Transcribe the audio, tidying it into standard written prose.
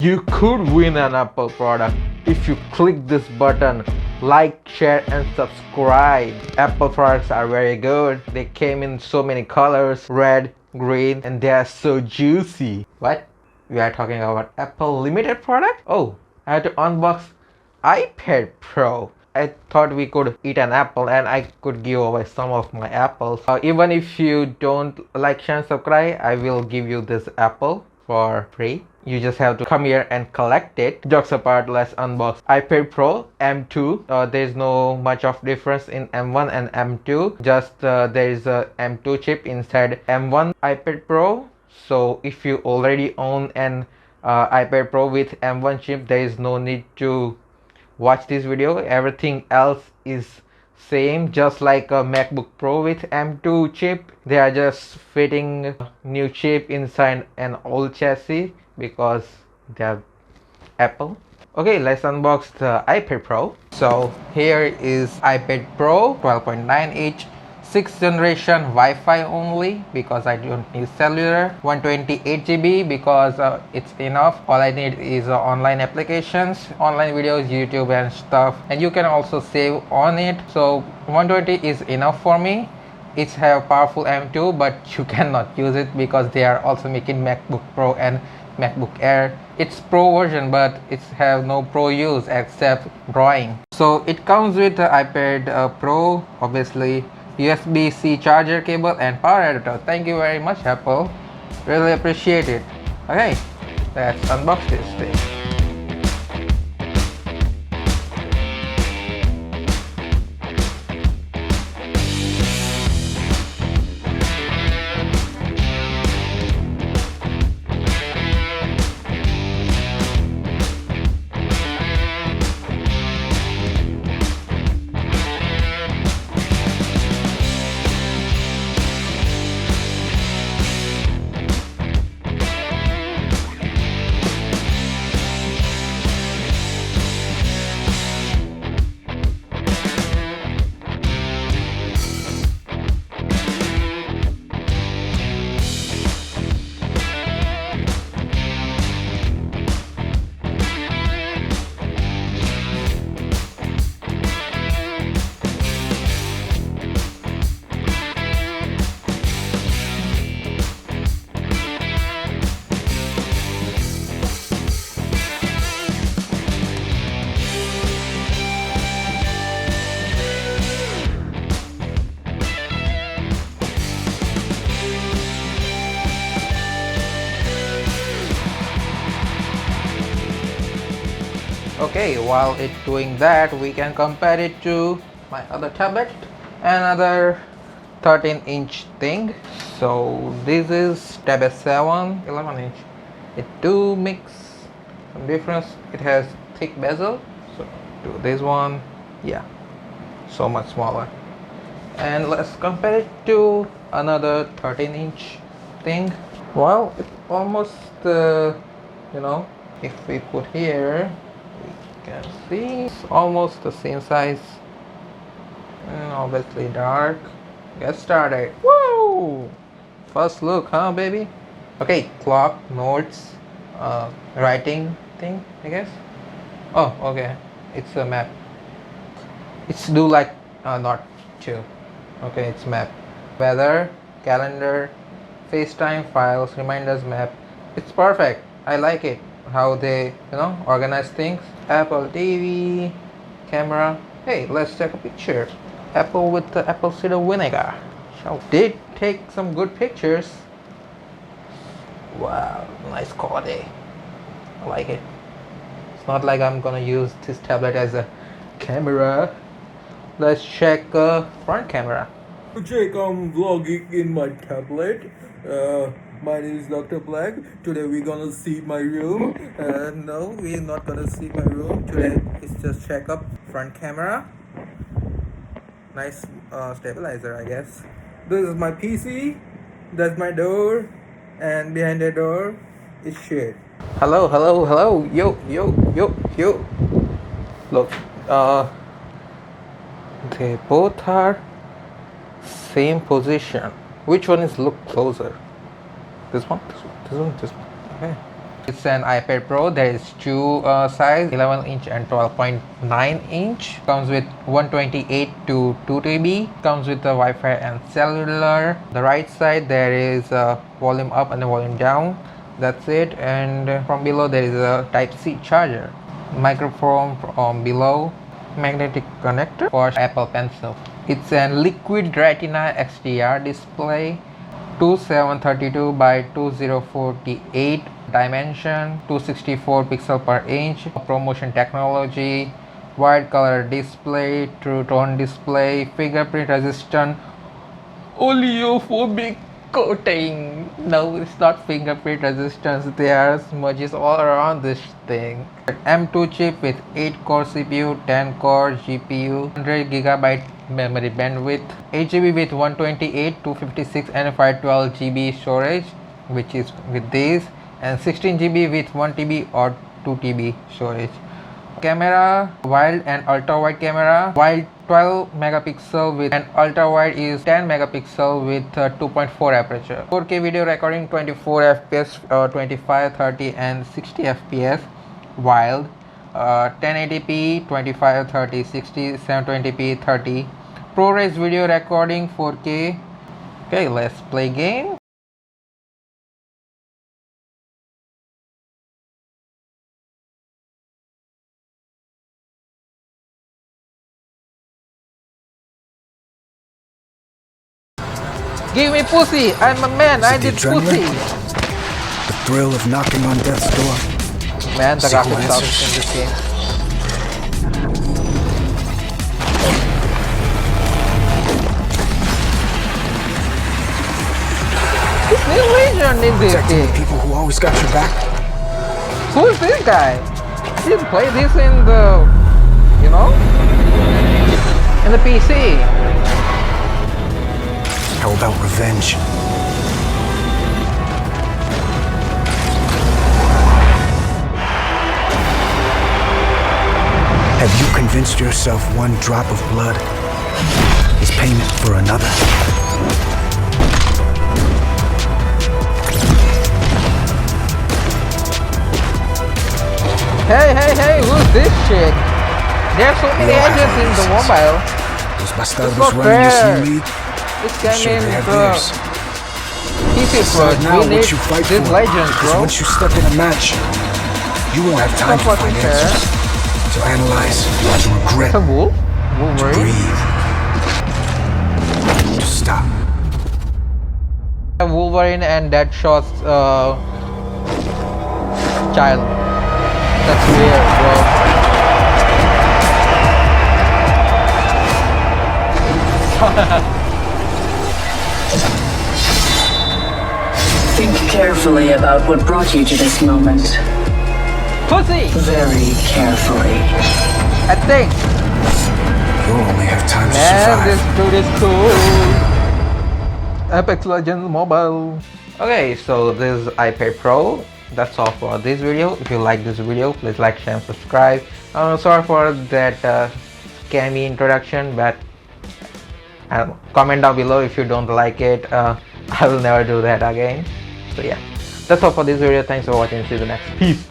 You could win an Apple product if you click this button. Like, share and subscribe. Apple products are very good. They came in so many colors, red, green, and they are so juicy. What? We are talking about Apple limited product? Oh, I had to unbox iPad Pro. I thought we could eat an apple and I could give away some of my apples. Even if you don't like, share and subscribe, I will give you this apple for free. You just have to come here and collect it. Jokes apart, let's unbox iPad Pro M2. There's no much of difference in M1 and M2. Just there is a M2 chip inside M1 iPad Pro. So if you already own an iPad Pro with M1 chip, there is no need to watch this video. Everything else is same, just like a MacBook Pro with M2 chip. They are just fitting new chip inside an old chassis because they are Apple. Okay, let's unbox the iPad Pro. So here is iPad Pro 12.9 inch, 6th generation, Wi-Fi only because I don't need cellular. 128 GB because it's enough. All I need is online applications, online videos, YouTube and stuff, and you can also save on it. So 120 is enough for me. It's have powerful M2, but you cannot use it because they are also making MacBook Pro and MacBook Air. It's Pro version, but it's have no Pro use except drawing. So it comes with the iPad Pro, obviously USB-C charger cable and power adapter. Thank you very much, Apple. Really appreciate it. Okay, let's unbox this thing. Okay, while it's doing that, we can compare it to my other tablet, another 13-inch thing. So this is Tab S7 11-inch. It do makes some difference. It has thick bezel. So to this one, yeah, so much smaller. And let's compare it to another 13-inch thing. Well, it's almost if we put here, can see it's almost the same size, and obviously dark. Get started. Whoa! First look, huh, baby? Okay, clock, notes, writing thing, I guess. Oh, okay, it's a map. It's do like not two. Okay, it's map. Weather, calendar, FaceTime, files, reminders, map. It's perfect. I like it. How they organize things. Apple TV, camera. Hey, let's take a picture. Apple with the apple cider vinegar. Did take some good pictures. Wow, nice quality. I like it. It's not like I'm gonna use this tablet as a camera. Let's check front camera. Check, I'm vlogging in my tablet. My name is Dr. Black. Today we're gonna see my room. No, we're not gonna see my room. Today it's just check up front camera. Nice stabilizer, I guess. This is my PC. That's my door. And behind the door is shade. Hello, hello, hello. Yo. Look, they both are same position. Which one is look closer? This one? This one? Okay. It's an iPad Pro. There is two size, 11 inch and 12.9 inch. Comes with 128 to 2 TB. Comes with the Wi-Fi and cellular. The right side there is a volume up and a volume down. That's it. And from below there is a Type-C charger. Microphone from below. Magnetic connector for Apple Pencil. It's a liquid retina XDR display. 2732 by 2048 dimension, 264 pixel per inch, ProMotion technology, wide color display, true tone display, fingerprint resistant, oleophobic coating. No, it's not fingerprint resistance. There are smudges all around this thing. M2 chip with 8 core CPU, 10 core GPU, 100 GB memory bandwidth, 8 GB with 128, 256 and 512 GB storage, which is with this, and 16 GB with 1 TB or 2 TB storage. Camera, wide and ultra wide camera. Wide 12 megapixel with and ultra wide is 10 megapixel with 2.4 aperture. 4K video recording, 24 fps, 25, 30 and 60 fps. Wild, 1080p, 25, 30, 60, 720p, 30. ProRes video recording, 4K. Okay, let's play game. Give me pussy! I'm a man, I did pussy! The thrill of knocking on death's door. Man, the Sequel graphics sucks answers. in this game. It's a legend in this Protecting the game. people who always got your back. Who is this guy? He didn't play this in the, you know, in the PC. How about revenge? Have you convinced yourself one drop of blood is payment for another? Hey, who's this chick? There's so many We all have agents our in the reasons. mobile. Those bastardos not running your fair. C League? This I'm game sure in they have the theirs. PC Decide first. now We need what you fight these for. legends, Because bro. once you step in a match, you won't have time Not to find fucking fair. answers. To analyze, to regret, It's a wolf? to Wolverine? breathe, to stop. Wolverine and Deadshot's child. That's weird, bro. Think carefully about what brought you to this moment. Pussy! Very carefully. I think. You'll only have time to Man, survive. this dude is cool. Apex Legends Mobile. Okay, so this is iPad Pro. That's all for this video. If you like this video, please like, share, and subscribe. Sorry for that scammy introduction, but comment down below if you don't like it. I will never do that again. So yeah, that's all for this video. Thanks for watching. See you in the next. Peace.